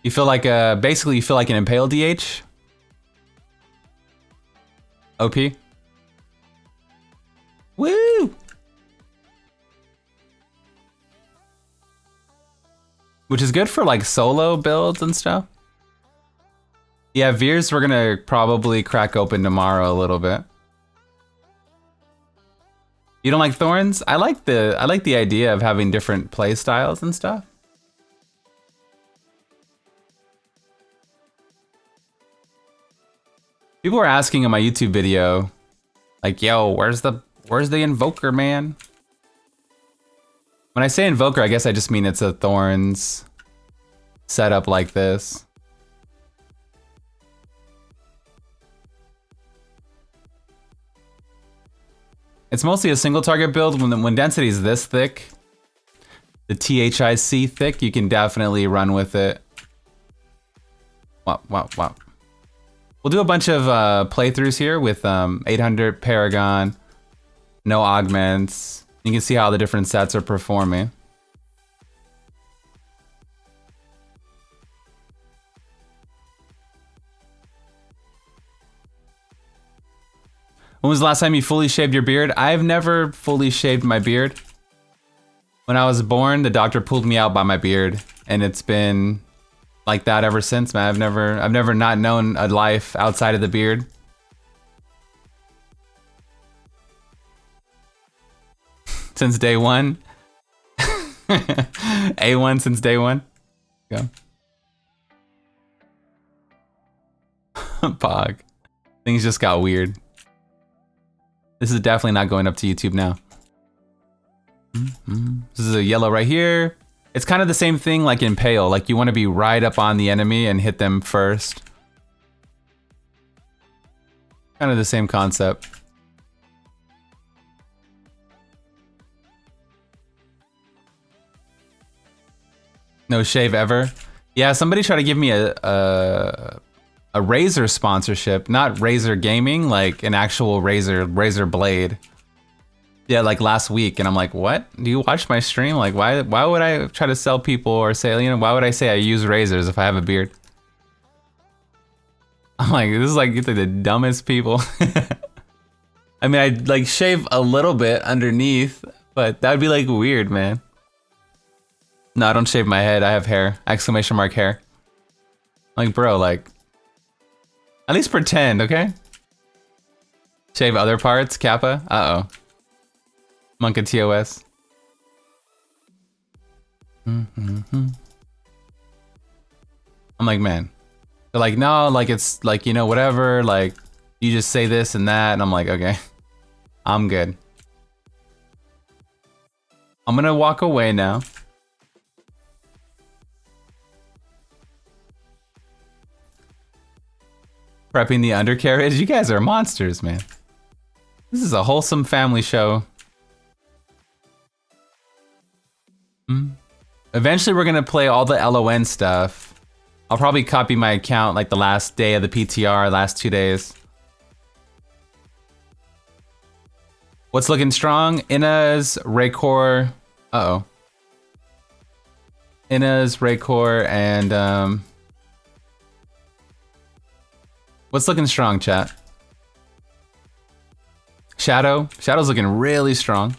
You feel like basically you feel like an Impale DH? OP? Woo! Which is good for like solo builds and stuff. Yeah, Veers we're gonna probably crack open tomorrow a little bit. You don't like Thorns? I like the idea of having different play styles and stuff. People were asking in my YouTube video, like, yo, where's the Invoker, man? When I say Invoker, I guess I just mean it's a Thorns setup like this. It's mostly a single target build. When density is this thick, the THIC thick, you can definitely run with it. Wow. We'll do a bunch of playthroughs here with 800 Paragon, no augments. You can see how the different sets are performing. When was the last time you fully shaved your beard? I've never fully shaved my beard. When I was born, the doctor pulled me out by my beard, and it's been like that ever since, man. I've never not known a life outside of the beard. Since day one. A1 since day one. Go. Pog. Things just got weird. This is definitely not going up to YouTube now. This is a yellow right here. It's kind of the same thing like Impale. Like you want to be right up on the enemy and hit them first. Kind of the same concept. No shave ever. Yeah, somebody tried to give me a Razer sponsorship, not Razer Gaming, like an actual Razer blade. Yeah, like last week, and I'm like, what? Do you watch my stream? Like, why would I try to sell people or say, you know, why would I say I use razors if I have a beard? I'm like, this is like the dumbest people. I mean, I'd like shave a little bit underneath, but that would be like weird, man. No, I don't shave my head. I have hair. Exclamation mark hair. Like, bro, like, at least pretend, okay? Shave other parts, Kappa? Uh-oh. Monka TOS. I'm like, man. They're like, no, like, it's like, you know, whatever, like, you just say this and that, and I'm like, okay. I'm good. I'm gonna walk away now. Prepping the undercarriage? You guys are monsters, man. This is a wholesome family show. Eventually we're gonna play all the LON stuff. I'll probably copy my account like the last day of the PTR, last 2 days. What's looking strong? Inna's, Raycore. Uh-oh. Inna's, Raycore, and what's looking strong, chat? Shadow? Shadow's looking really strong.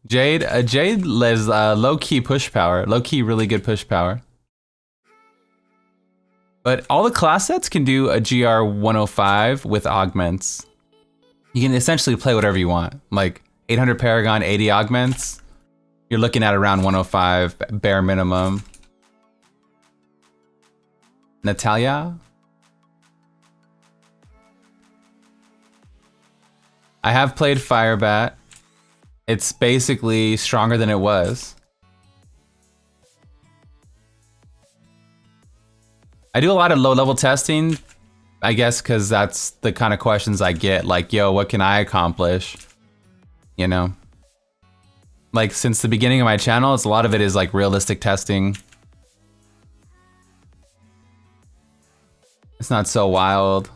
Jade? Jade is low-key push power. Low-key really good push power. But all the class sets can do a GR 105 with augments. You can essentially play whatever you want. Like 800 Paragon, 80 augments. You're looking at around 105 bare minimum. Natalia? I have played Firebat. It's basically stronger than it was. I do a lot of low-level testing, I guess, because that's the kind of questions I get. Like, yo, what can I accomplish? You know? Like, since the beginning of my channel, a lot of it is like realistic testing. It's not so wild.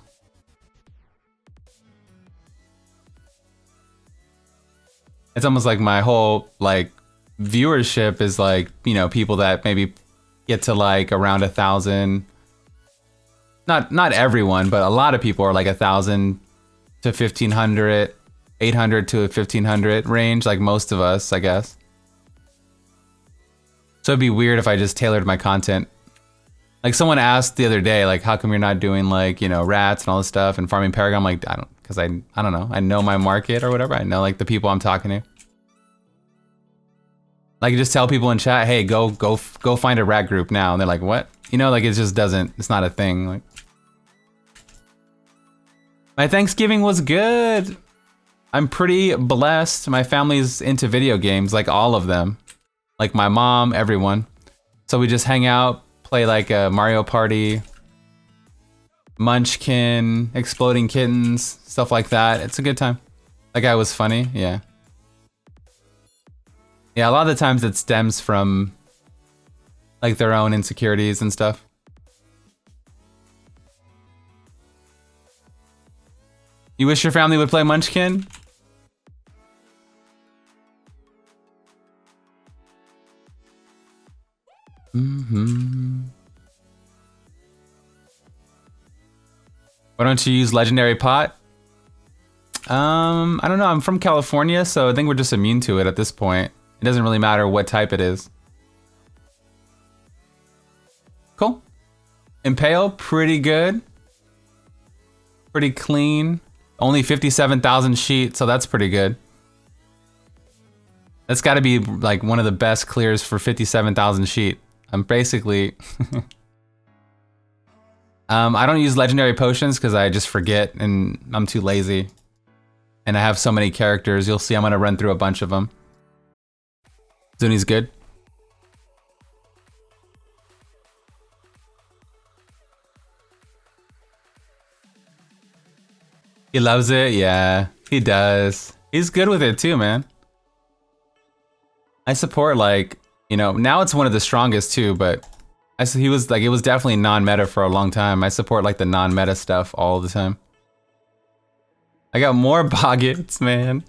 It's almost like my whole like viewership is like, you know, people that maybe get to like around 1,000. Not everyone, but a lot of people are like 1,000 to 1,500, 800 to 1,500 range, like most of us, I guess. So it'd be weird if I just tailored my content. Like someone asked the other day, like, how come you're not doing like, you know, rats and all this stuff and farming Paragon? I'm like, because I don't know. I know my market or whatever. I know like the people I'm talking to. Like just tell people in chat, hey, go find a rat group now. And they're like, what? You know, like it just doesn't, it's not a thing. Like, my Thanksgiving was good. I'm pretty blessed. My family's into video games, like all of them. Like my mom, everyone. So we just hang out, play like a Mario Party, Munchkin, Exploding Kittens, stuff like that. It's a good time. That guy was funny, yeah. Yeah, a lot of the times it stems from like their own insecurities and stuff. You wish your family would play Munchkin? Mm-hmm. Why don't you use Legendary Pot? I don't know, I'm from California, so I think we're just immune to it at this point. It doesn't really matter what type it is. Cool. Impale, pretty good. Pretty clean. Only 57,000 sheet, so that's pretty good. That's gotta be like one of the best clears for 57,000 sheet. I'm basically... I don't use legendary potions because I just forget and I'm too lazy. And I have so many characters, you'll see I'm gonna run through a bunch of them. Zuni's good. He loves it, yeah, he does. He's good with it too, man. I support like, you know, now it's one of the strongest too, but he was like, it was definitely non-meta for a long time. I support like the non-meta stuff all the time. I got more Boggets, man.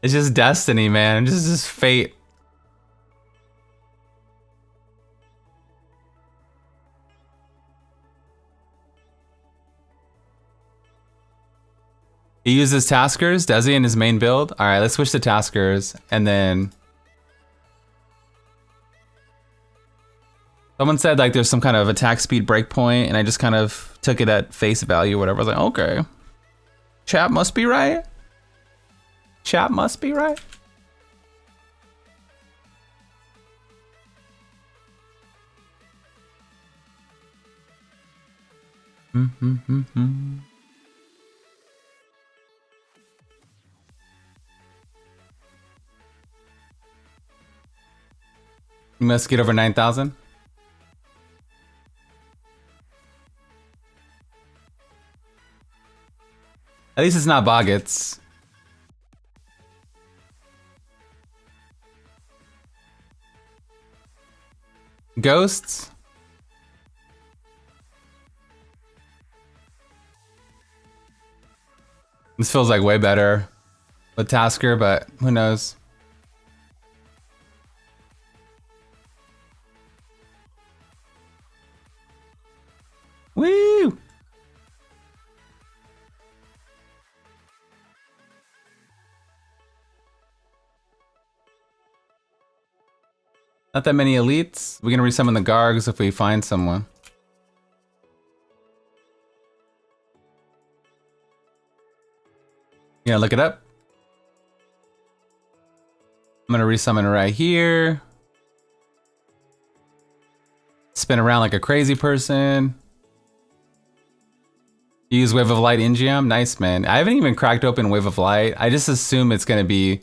It's just destiny, man. Just fate. He uses Taskers, does he, in his main build? All right, let's switch to Taskers, and then... Someone said like there's some kind of attack speed breakpoint, and I just kind of took it at face value or whatever. I was like, okay. Chat must be right. Chat must be right. You must get over 9,000. At least it's not Boggets. Ghosts? This feels like way better with Tasker, but who knows? Woo! Not that many elites. We're gonna resummon the Gargs if we find someone. Yeah, look it up. I'm gonna resummon right here. Spin around like a crazy person. Use Wave of Light Ingeom. Nice, man. I haven't even cracked open Wave of Light. I just assume it's gonna be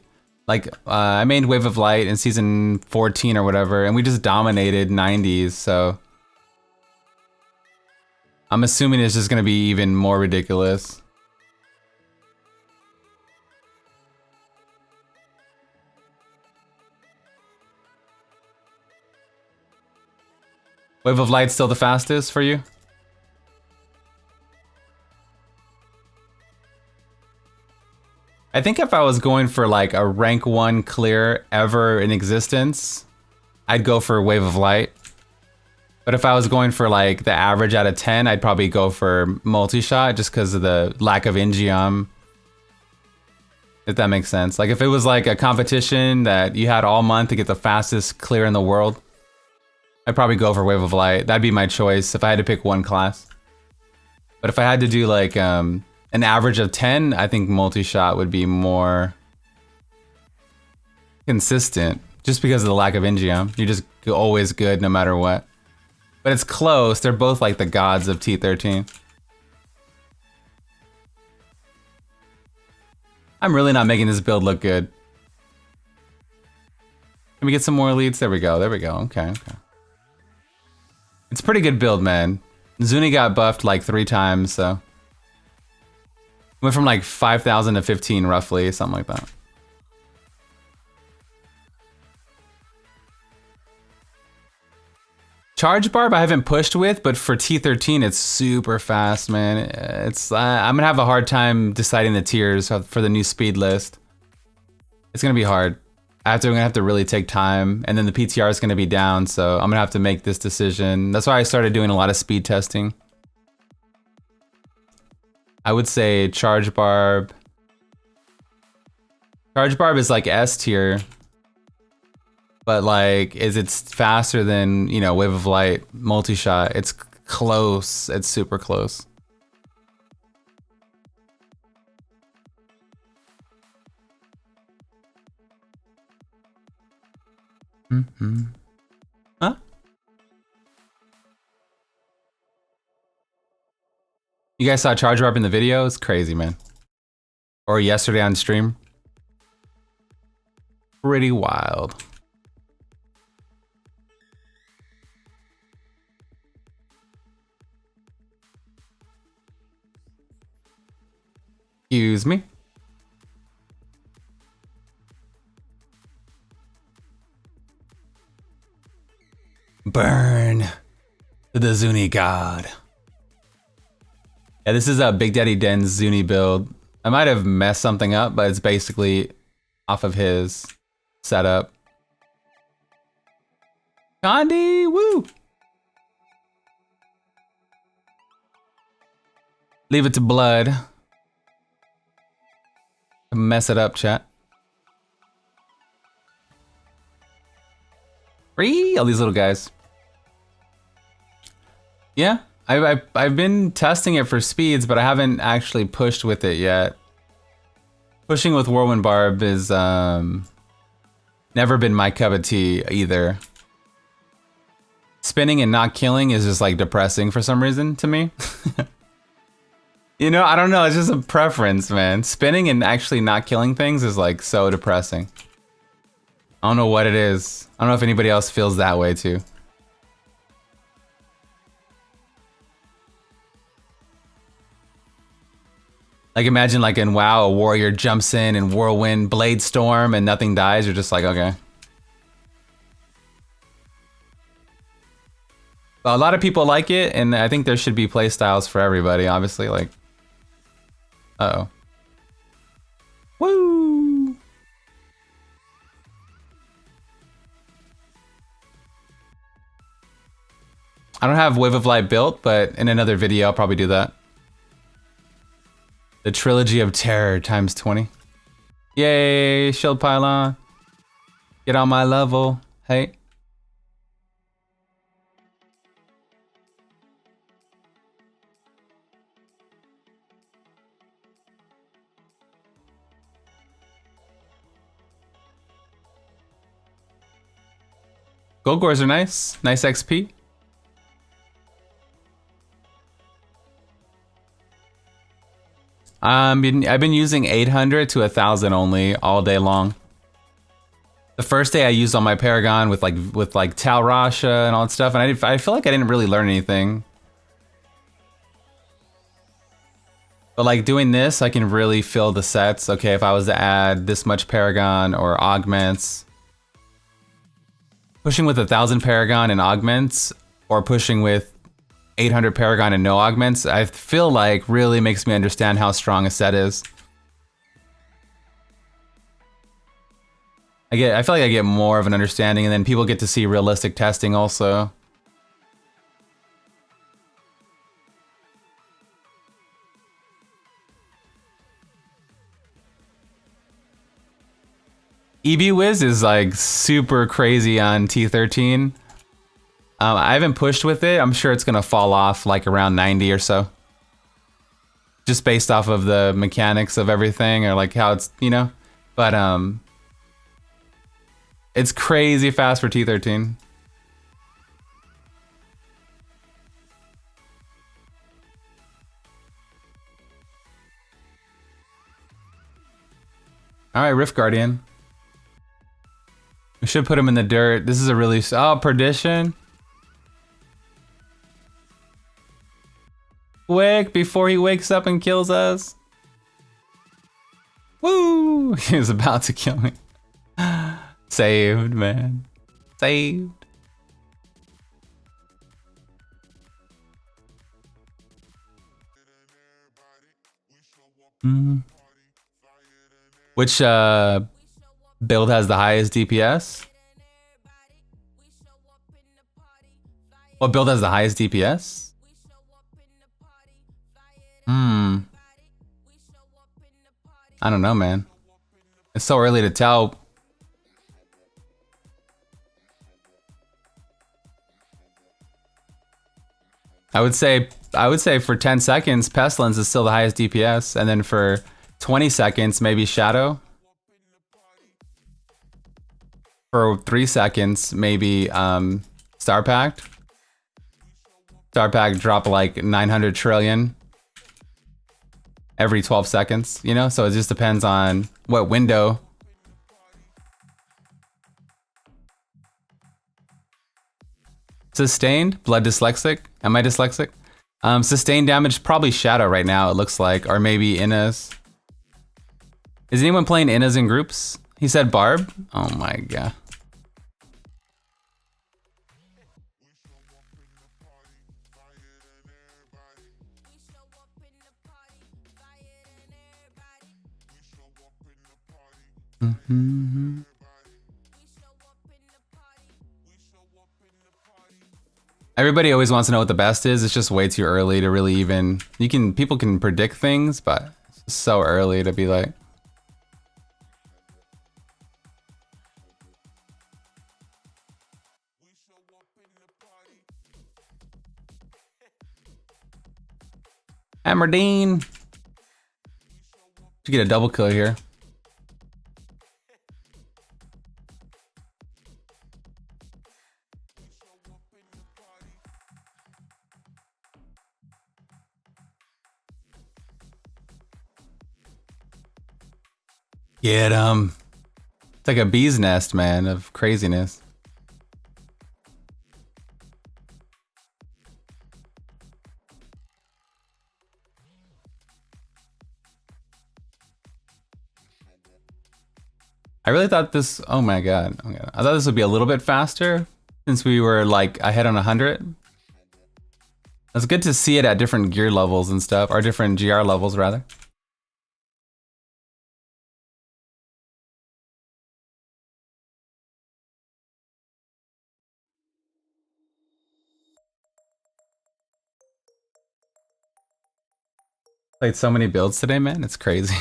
like, I made Wave of Light in season 14 or whatever, and we just dominated 90s, so. I'm assuming it's just gonna be even more ridiculous. Wave of Light's still the fastest for you? I think if I was going for like a rank 1 clear ever in existence, I'd go for Wave of Light. But if I was going for like the average out of 10, I'd probably go for multi-shot just because of the lack of Ingeom. If that makes sense. Like if it was like a competition that you had all month to get the fastest clear in the world, I'd probably go for Wave of Light. That'd be my choice if I had to pick one class. But if I had to do like an average of 10, I think multi-shot would be more consistent just because of the lack of Ingeom. You're just always good no matter what. But it's close. They're both like the gods of T13. I'm really not making this build look good. Can we get some more elites? There we go. There we go. Okay. It's a pretty good build, man. Zuni got buffed like 3 times, so. Went from like 5,000 to 15 roughly, something like that. Charge Barb I haven't pushed with, but for T13 it's super fast, man. It's I'm gonna have a hard time deciding the tiers for the new speed list. It's gonna be hard. I'm gonna have to really take time, and then the PTR is gonna be down, so I'm gonna have to make this decision. That's why I started doing a lot of speed testing. I would say Charge Barb. Charge Barb is like S tier. But like, is it faster than, you know, Wave of Light, multi-shot? It's close. It's super close. Huh? You guys saw Charge Barb in the video? It's crazy, man. Or yesterday on stream. Pretty wild. Excuse me. Burn to the Zuni god. Yeah, this is a Big Daddy Den's Zuni build. I might have messed something up, but it's basically off of his setup. Gandhi, woo! Leave it to Blood. Mess it up, chat. Free all these little guys. Yeah, I've been testing it for speeds, but I haven't actually pushed with it yet. Pushing with Whirlwind Barb is never been my cup of tea either. Spinning and not killing is just like depressing for some reason to me. You know, I don't know, it's just a preference, man. Spinning and actually not killing things is like so depressing. I don't know what it is. I don't know if anybody else feels that way too. Like imagine like in WoW, a warrior jumps in and whirlwind, blade storm, and nothing dies. You're just like, okay. But a lot of people like it, and I think there should be play styles for everybody, obviously, like. Uh-oh. Woo! I don't have Wave of Light built, but in another video I'll probably do that. The Trilogy of Terror times 20. Yay, Shield Pylon. Get on my level. Hey. Gold cores are nice. Nice XP. I've been using 800 to 1,000 only all day long. The first day I used on my Paragon with like Tal Rasha and all that stuff, and I feel like I didn't really learn anything. But like doing this, I can really fill the sets. Okay, if I was to add this much Paragon or augments. Pushing with 1,000 Paragon and augments, or pushing with 800 Paragon and no augments, I feel like really makes me understand how strong a set is. I feel like I get more of an understanding, and then people get to see realistic testing also. EB-Wiz is like super crazy on T13. I haven't pushed with it. I'm sure it's gonna fall off like around 90 or so. Just based off of the mechanics of everything, or like how it's, you know. But it's crazy fast for T13. Alright, Rift Guardian. We should put him in the dirt. This is a really... Oh, Perdition. Quick, before he wakes up and kills us. Woo! He was about to kill me. Saved, man. Saved. Which build has the highest DPS? What build has the highest DPS? I don't know, man. It's so early to tell. I would say for 10 seconds, Pestilence is still the highest DPS, and then for 20 seconds, maybe Shadow. For 3 seconds, maybe Star Pact. Star Pact drop like 900 trillion every 12 seconds, you know? So it just depends on what window. Sustained? Blood dyslexic? Am I dyslexic? Sustained damage, probably Shadow right now, it looks like. Or maybe Innas. Is anyone playing Innas in groups? He said Barb? Oh my god. Everybody always wants to know what the best is. It's just way too early to really even... People can predict things, but it's just so early to be like... Hammerdin! To get a double kill here. Get him. It's like a bee's nest, man, of craziness. I really thought this, oh my god. I thought this would be a little bit faster since we were like ahead on 100. It's good to see it at different gear levels and stuff, or different GR levels rather. Played so many builds today, man. It's crazy.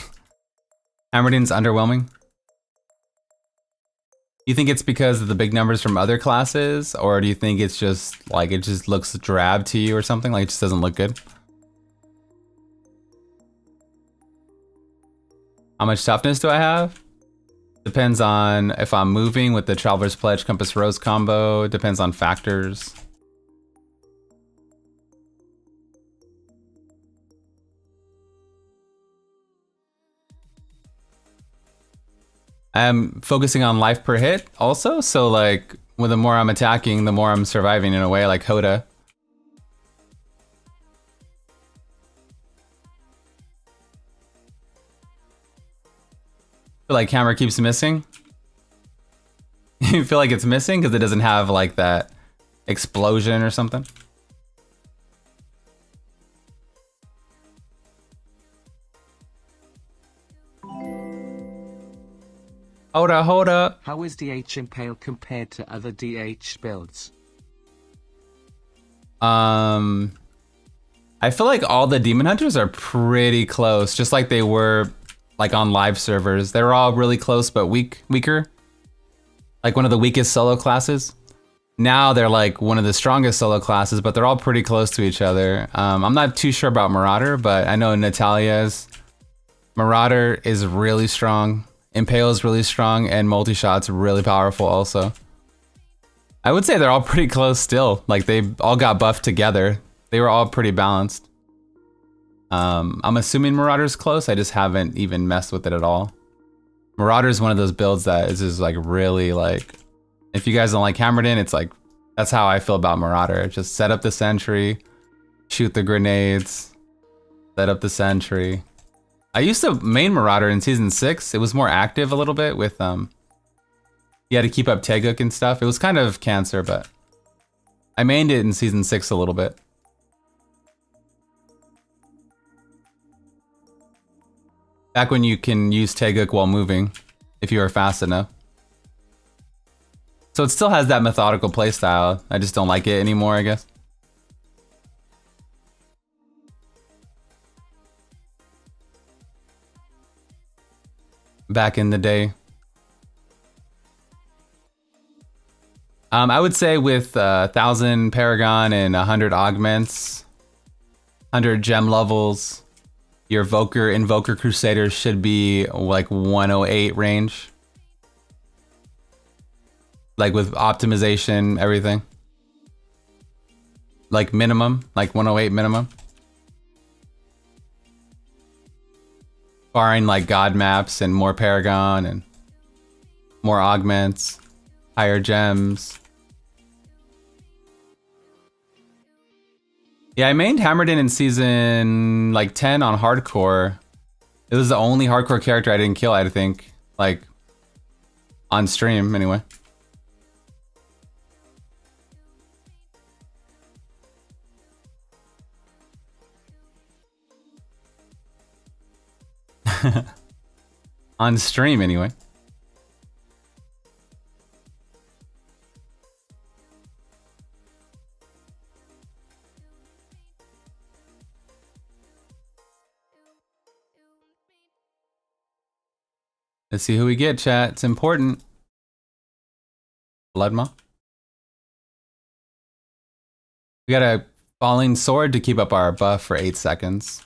Hammerdin's underwhelming. You think it's because of the big numbers from other classes, or do you think it's just like it just looks drab to you or something? Like it just doesn't look good? How much toughness do I have? Depends on if I'm moving with the Traveler's Pledge Compass Rose combo. Depends on factors. I'm focusing on life per hit also, so like with the more I'm attacking, the more I'm surviving in a way, like Hoda. Feel like camera keeps missing. You feel like it's missing because it doesn't have like that explosion or something. Hold up. How is DH Impale compared to other DH builds? I feel like all the Demon Hunters are pretty close, just like they were like on live servers. They were all really close, but weaker. Like one of the weakest solo classes. Now they're like one of the strongest solo classes, but they're all pretty close to each other. I'm not too sure about Marauder, but I know Natalia's Marauder is really strong. Impale is really strong, and multi-shot's really powerful also. I would say they're all pretty close still. Like they all got buffed together. They were all pretty balanced. I'm assuming Marauder's close. I just haven't even messed with it at all. Marauder is one of those builds that is just like really like, if you guys don't like Hammerdin, it's like, that's how I feel about Marauder. Just set up the sentry, shoot the grenades, set up the sentry. I used to main Marauder in season 6. It was more active a little bit with, you had to keep up Teguk and stuff. It was kind of cancer, but I mained it in season 6 a little bit. Back when you can use Teguk while moving, if you are fast enough. So it still has that methodical playstyle. I just don't like it anymore, I guess. Back in the day. I would say with 1,000 Paragon and 100 augments, 100 gem levels, your Invoker Crusader should be like 108 range. Like with optimization, everything. Like minimum, like 108 minimum. Barring like god maps and more Paragon and more augments, higher gems. Yeah, I mained Hammerdin in season like 10 on hardcore. It was the only hardcore character I didn't kill, I think. Like, on stream, anyway. On stream, anyway. Let's see who we get, chat. It's important. Bloodmaw. We got a falling sword to keep up our buff for 8 seconds.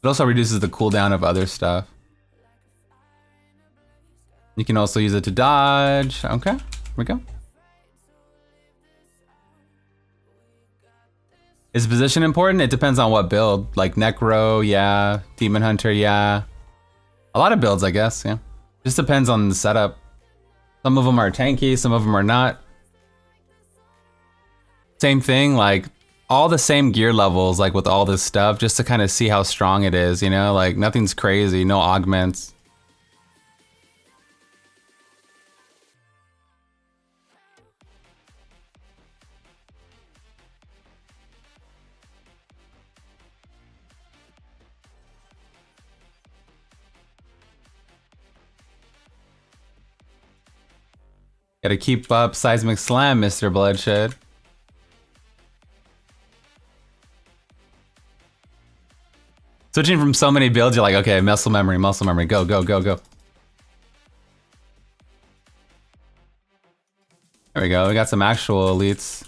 It also reduces the cooldown of other stuff. You can also use it to dodge. Okay, here we go. Is position important? It depends on what build. Like Necro, yeah. Demon Hunter, yeah. A lot of builds, I guess, yeah. Just depends on the setup. Some of them are tanky, some of them are not. Same thing, like all the same gear levels, like with all this stuff, just to kind of see how strong it is, you know? Like nothing's crazy, no augments. Gotta keep up Seismic Slam, Mr. Bloodshed. Switching from so many builds, you're like, okay, muscle memory, go, go, go, go. There we go, we got some actual elites.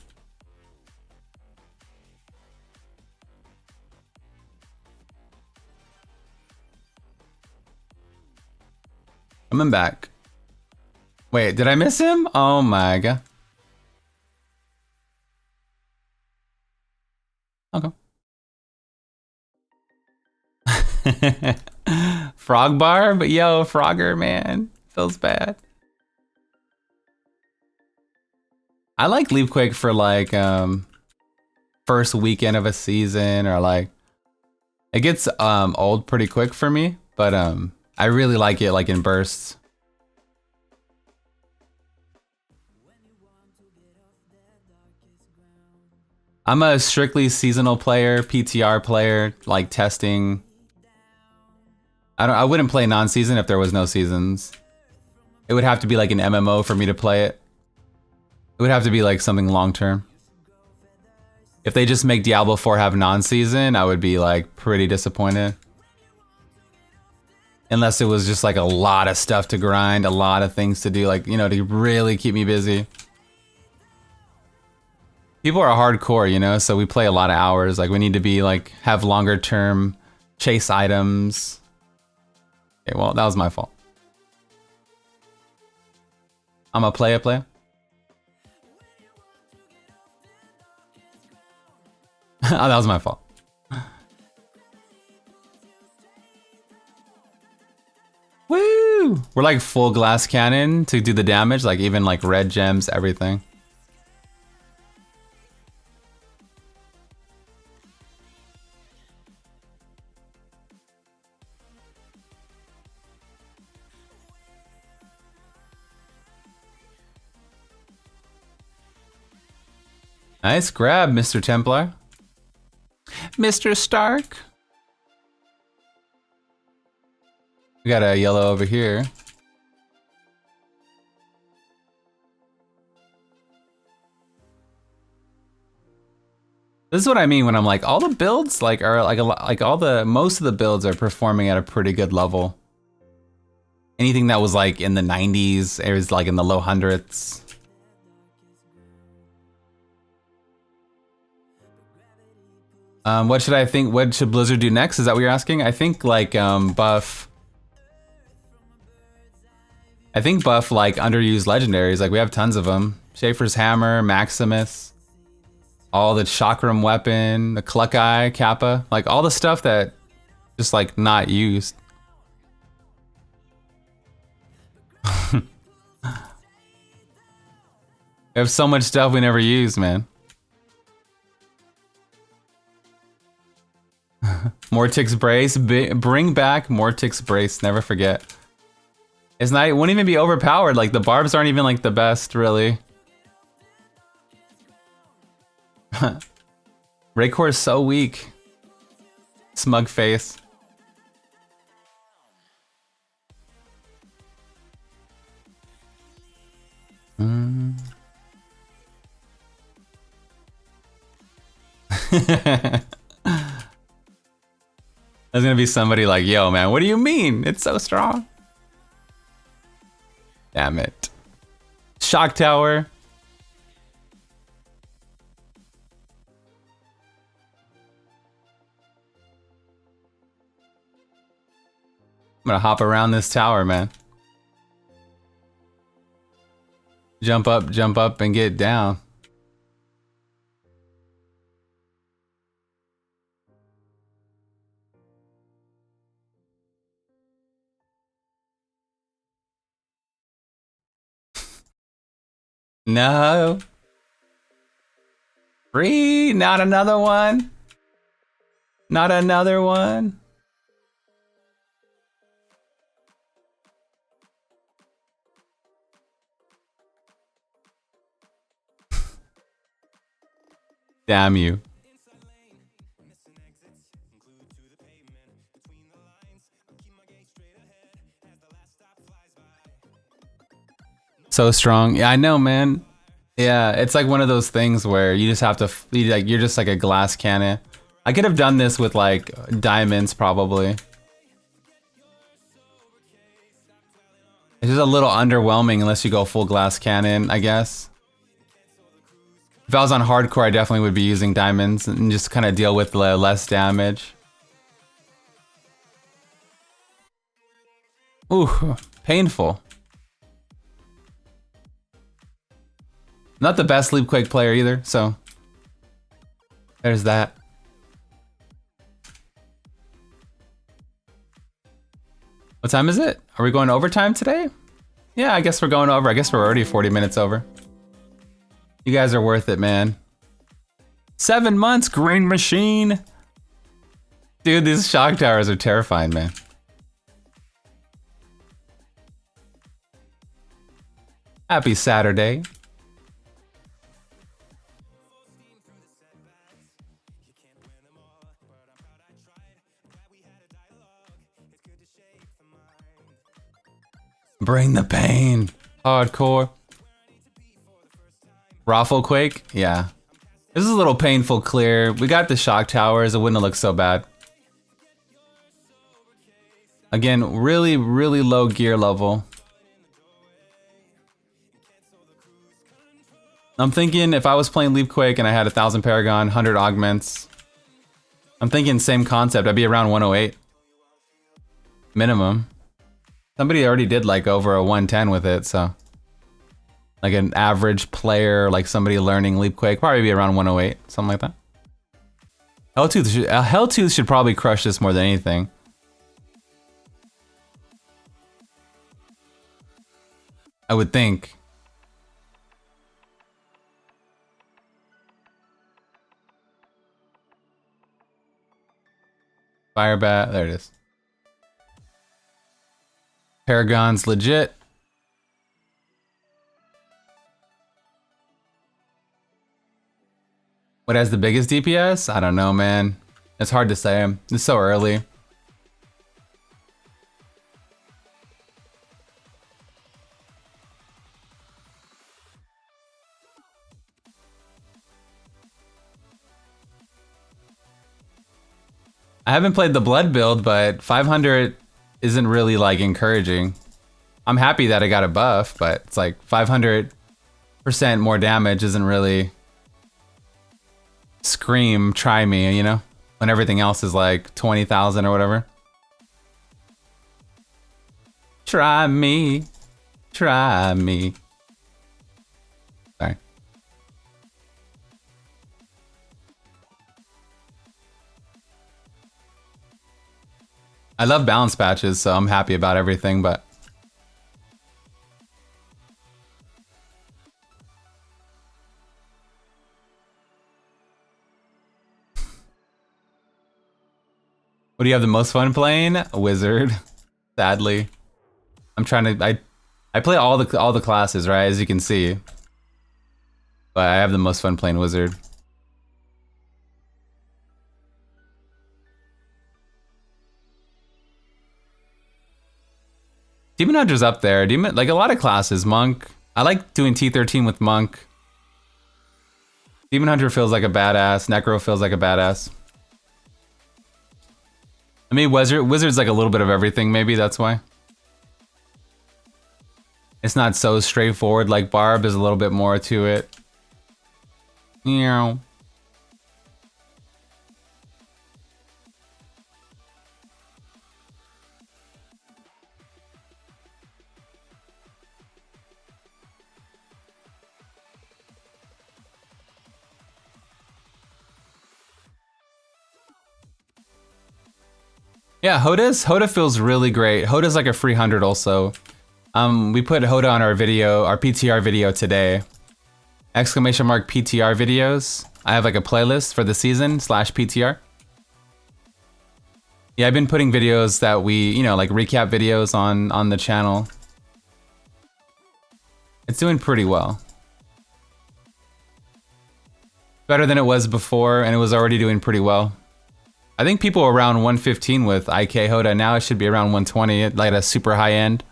Coming back. Wait, did I miss him? Oh my god. Okay. Frog bar? But yo, Frogger, man. Feels bad. I like Leapquake for like first weekend of a season, or like it gets old pretty quick for me, but I really like it like in bursts. I'm a strictly seasonal player, PTR player, like testing. I wouldn't play non-season if there was no seasons. It would have to be like an MMO for me to play it. It would have to be like something long-term. If they just make Diablo 4 have non-season, I would be like pretty disappointed. Unless it was just like a lot of stuff to grind, a lot of things to do, like, you know, to really keep me busy. People are hardcore, you know, so we play a lot of hours. Like we need to be like, have longer term chase items. Okay, well, that was my fault. I'm a player. Oh, that was my fault. Woo! We're like full glass cannon to do the damage, like even like red gems, everything. Nice grab, Mr. Templar. Mr. Stark. We got a yellow over here. This is what I mean when I'm like, all the builds like are like most of the builds are performing at a pretty good level. Anything that was like in the 90s, it was like in the low hundreds. What should I think? What should Blizzard do next? Is that what you're asking? I think like buff. I think buff like underused legendaries. Like we have tons of them. Schaefer's Hammer, Maximus, all the Chakram weapon, the Cluck Eye, Kappa, like all the stuff that just like not used. We have so much stuff we never use, man. Mortix Brace, bring back Mortix Brace, never forget. It's not, it won't even be overpowered, like the barbs aren't even like the best, really. Raycore is so weak. Smug face. There's gonna be somebody like, yo man, what do you mean? It's so strong. Damn it. Shock Tower. I'm gonna hop around this tower, man. Jump up and get down. No. Free, not another one. Not another one. Damn you. So strong. Yeah, I know, man. Yeah, it's like one of those things where you just have to, you're just like a glass cannon. I could have done this with like diamonds probably. It's just a little underwhelming unless you go full glass cannon, I guess. If I was on hardcore, I definitely would be using diamonds and just kind of deal with less damage. Ooh, painful. Not the best Leapquake player either, so there's that. What time is it? Are we going overtime today? Yeah, I guess we're going over. I guess we're already 40 minutes over. You guys are worth it, man. 7 months, Green Machine. Dude, these shock towers are terrifying, man. Happy Saturday. Bring the pain. Hardcore. Rafflequake? Yeah. This is a little painful clear. We got the shock towers. It wouldn't have looked so bad. Again, really, really low gear level. I'm thinking if I was playing Leapquake and I had 1,000 Paragon, 100 augments, I'm thinking same concept. I'd be around 108. Minimum. Somebody already did like over a 110 with it, so. Like an average player, like somebody learning Leapquake, probably be around 108, something like that. Helltooth should probably crush this more than anything. I would think. Firebat, there it is. Paragon's legit. What has the biggest DPS? I don't know, man. It's hard to say. It's so early. I haven't played the blood build, but 500 isn't really like encouraging. I'm happy that I got a buff, but it's like 500% more damage isn't really scream, try me, you know? When everything else is like 20,000 or whatever. Try me. Try me. Sorry. I love balance patches, so I'm happy about everything, but what do you have the most fun playing? Wizard. Sadly. I'm trying to I play all the classes, right? As you can see. But I have the most fun playing Wizard. Demon Hunter's up there. Like a lot of classes. Monk. I like doing T13 with Monk. Demon Hunter feels like a badass. Necro feels like a badass. I mean, Wizard's like a little bit of everything, maybe, that's why. It's not so straightforward like Barb, there's a little bit more to it. Meow. Yeah, Hoda feels really great. Hoda's like a free 100 also. We put Hoda on our video, our PTR video today. Exclamation mark PTR videos. I have like a playlist for the season / PTR. Yeah, I've been putting videos that we, you know, like recap videos on the channel. It's doing pretty well. Better than it was before, and it was already doing pretty well. I think people were around 115 with IK Hoda. Now it should be around 120, like a super high end.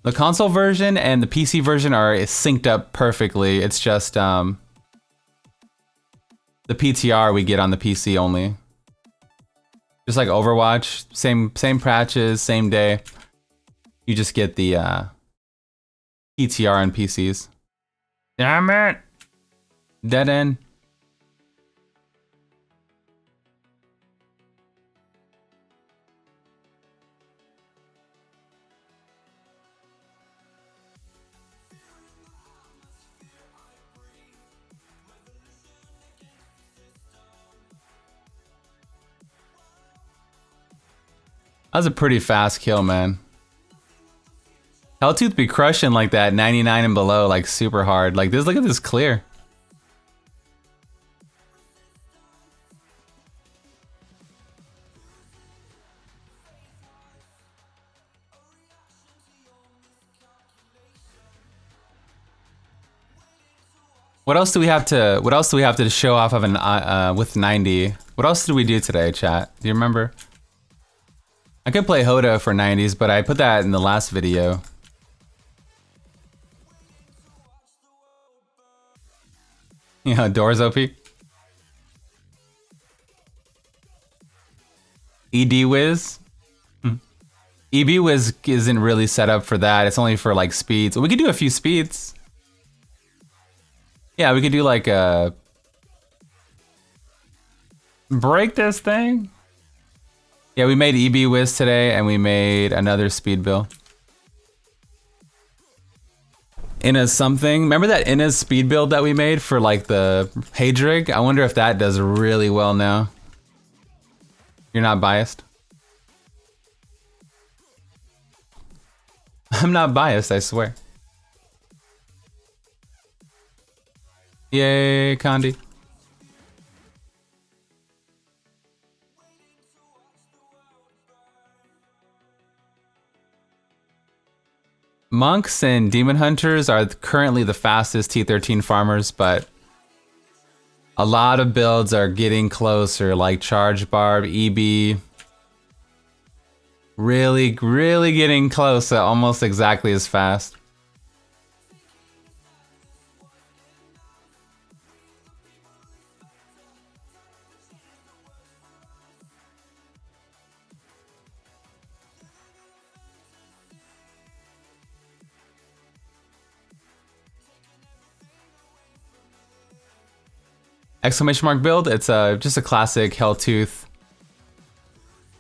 The console version and the PC version are synced up perfectly. It's just the PTR we get on the PC only. Just like Overwatch, same patches, same day. You just get the PTR on PCs. Damn it! Dead end. That was a pretty fast kill, man. Helltooth be crushing like that 99 and below, like super hard. Like this, look at this clear. What else do we have to show off of an with 90? What else did we do today, chat? Do you remember? I could play Hoda for 90s, but I put that in the last video. You know, doors OP. ED Wiz. EB Wiz isn't really set up for that. It's only for like speeds. We could do a few speeds. Yeah, we could do like a break this thing. Yeah, we made EB Wiz today, and we made another speed bill. Inna's something. Remember that Inna's speed build that we made for like the Hadrig? I wonder if that does really well now. You're not biased? I'm not biased, I swear. Yay, Condi. Monks and Demon Hunters are currently the fastest T13 farmers, but a lot of builds are getting closer, like Charge Barb, EB. Really getting close, almost exactly as fast. Exclamation mark build, it's just a classic Helltooth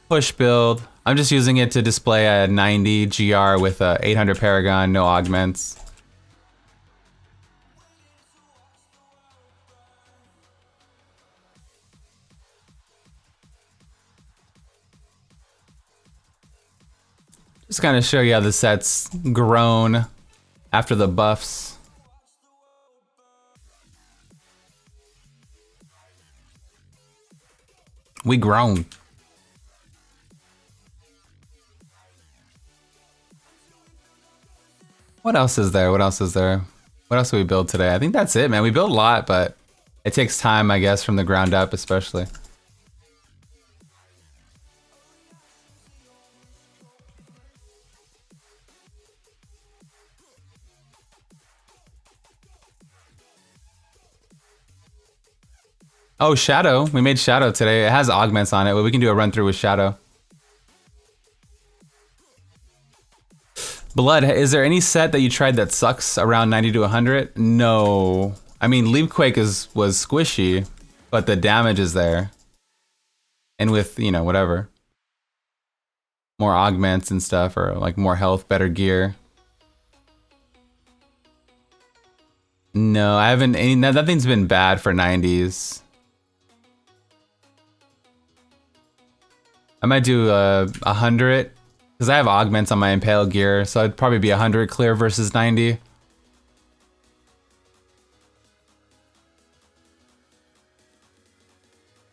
push build. I'm just using it to display a 90 GR with a 800 Paragon, no augments. Just kind of show you how the set's grown after the buffs. We grown. What else is there? What else is there? What else do we build today? I think that's it, man. We built a lot, but it takes time, I guess, from the ground up, especially. Oh, Shadow. We made Shadow today. It has augments on it, but we can do a run through with Shadow. Blood, is there any set that you tried that sucks around 90 to 100? No. I mean, Leapquake was squishy, but the damage is there. And with, you know, whatever. More augments and stuff, or like more health, better gear. No, I haven't, nothing's been bad for 90s. I might do 100, because I have augments on my Impale gear, so it'd probably be 100 clear versus 90.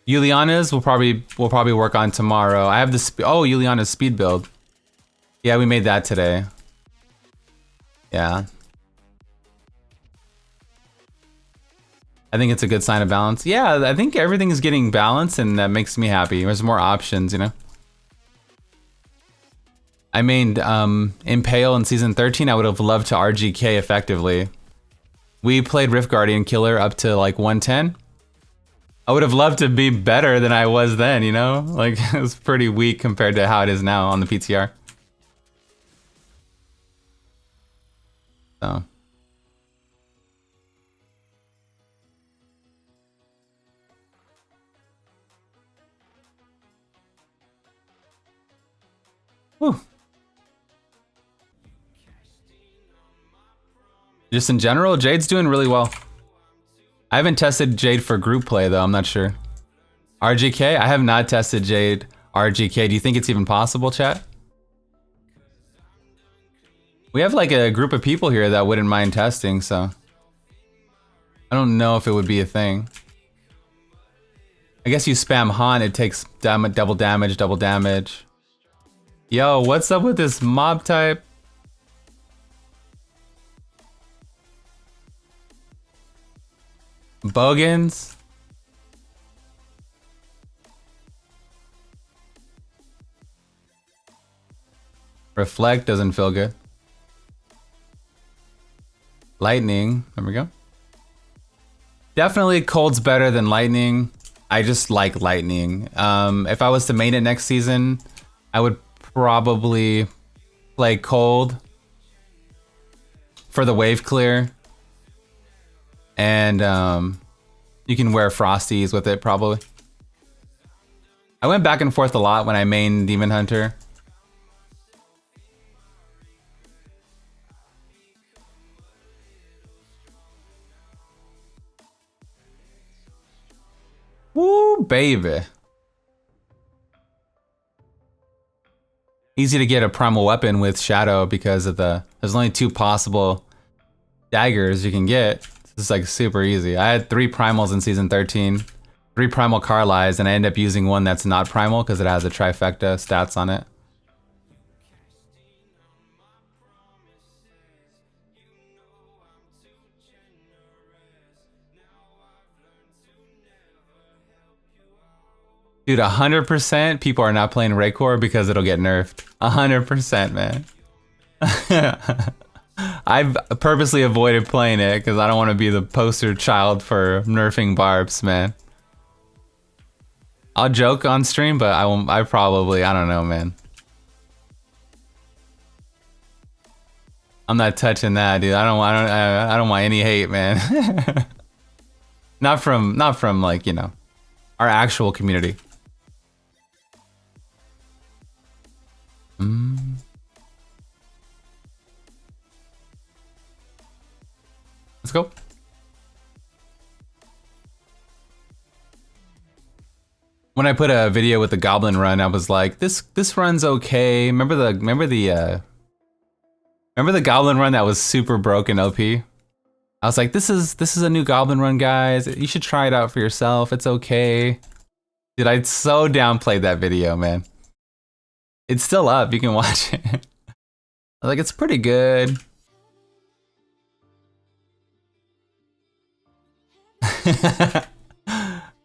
Yuliana's we'll probably work on tomorrow. I have the Yuliana's speed build. Yeah, we made that today. Yeah. I think it's a good sign of balance. Yeah, I think everything is getting balanced, and that makes me happy. There's more options, you know? I made Impale in Season 13. I would have loved to RGK effectively. We played Rift Guardian Killer up to like 110. I would have loved to be better than I was then, you know? Like, it was pretty weak compared to how it is now on the PTR. So... Whew. Just in general, Jade's doing really well. I haven't tested Jade for group play though, I'm not sure. RGK? I have not tested Jade RGK. Do you think it's even possible, chat? We have like a group of people here that wouldn't mind testing, so... I don't know if it would be a thing. I guess you spam Haunt, it takes double damage. Yo, what's up with this mob type? Bogans? Reflect doesn't feel good. Lightning, there we go. Definitely cold's better than lightning. I just like lightning. If I was to main it next season, I would probably play cold for the wave clear. And you can wear frosties with it probably. I went back and forth a lot when I mained Demon Hunter. Woo, baby. Easy to get a primal weapon with Shadow because of there's only 2 possible daggers you can get. This is like super easy. I had 3 primals in season 13, 3 primal Carlys, and I end up using one that's not primal because it has a trifecta stats on it. Dude, 100% people are not playing Raycore because it'll get nerfed. 100%, man. I've purposely avoided playing it because I don't want to be the poster child for nerfing barbs, man. I'll joke on stream, but I won't. I don't know, man. I'm not touching that, dude. I don't want any hate, man. not from like, you know, our actual community. Let's go. When I put a video with the goblin run, I was like, this run's okay. Remember the goblin run that was super broken OP? I was like, this is a new goblin run, guys. You should try it out for yourself. It's okay. Dude, I so downplayed that video, man. It's still up. You can watch it. I was like, it's pretty good.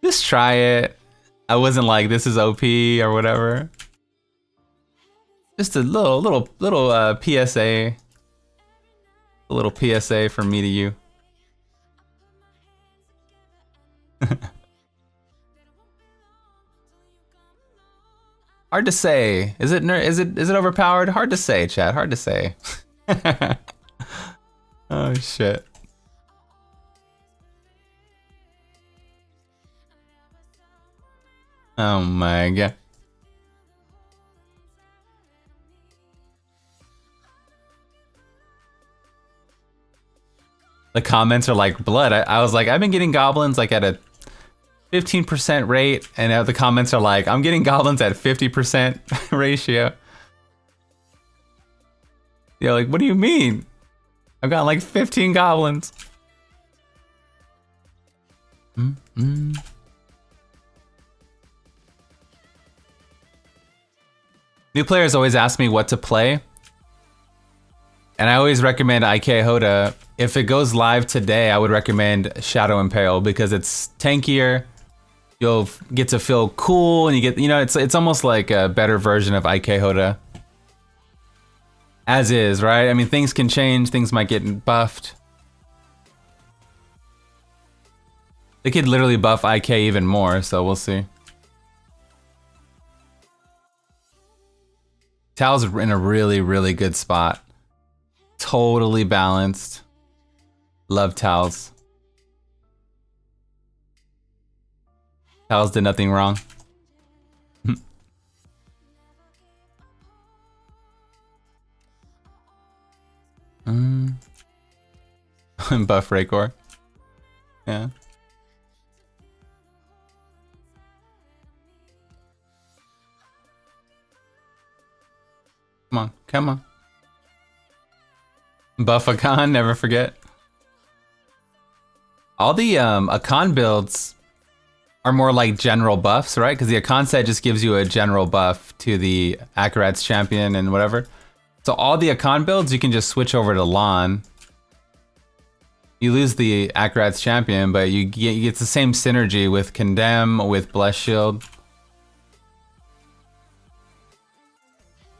Just try it. I wasn't like, this is OP or whatever. Just a little PSA. A little PSA from me to you. Hard to say. Is it overpowered? Hard to say, chat. Hard to say. Oh shit. Oh my god. The comments are like blood. I was like, I've been getting goblins like at a 15% rate, and now the comments are like, I'm getting goblins at 50% ratio. You're like, what do you mean? I've got like 15 goblins. New players always ask me what to play. And I always recommend IK Hoda. If it goes live today, I would recommend Shadow Impale because it's tankier. You'll get to feel cool, and you get, you know, it's almost like a better version of IK Hoda. As is, right? I mean, things can change, things might get buffed. They could literally buff IK even more, so we'll see. Tal's in a really, really good spot. Totally balanced. Love Tals. Tals did nothing wrong. Buff Raycore. Yeah. Come on, come on. Buff Akan, never forget. All the Akan builds are more like general buffs, right? Because the Akan set just gives you a general buff to the Akarat's champion and whatever. So all the Akan builds, you can just switch over to Lan. You lose the Akarat's champion, but you get the same synergy with Condemn, with Bless Shield.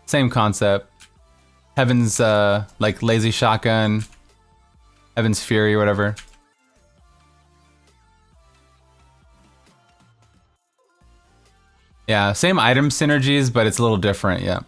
Same concept. Heaven's like lazy shotgun, Heaven's Fury, or whatever. Yeah, same item synergies, but it's a little different, yeah.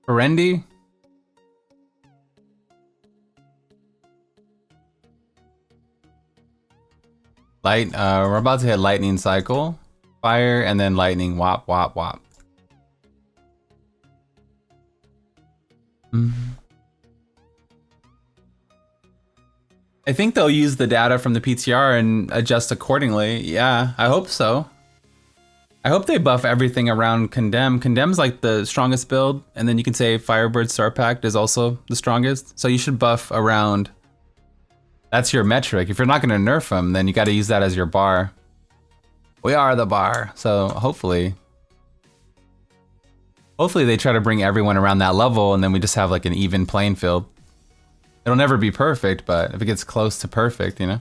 Ferendi? Light, we're about to hit lightning cycle. Fire, and then lightning, wop, wop, wop. I think they'll use the data from the PTR and adjust accordingly. Yeah, I hope so. I hope they buff everything around Condemn. Condemn's like the strongest build, and then you can say Firebird Star Pact is also the strongest. So you should buff around. That's your metric. If you're not going to nerf them, then you got to use that as your bar. We are the bar. So hopefully they try to bring everyone around that level, and then we just have like an even playing field. It'll never be perfect, but if it gets close to perfect, you know?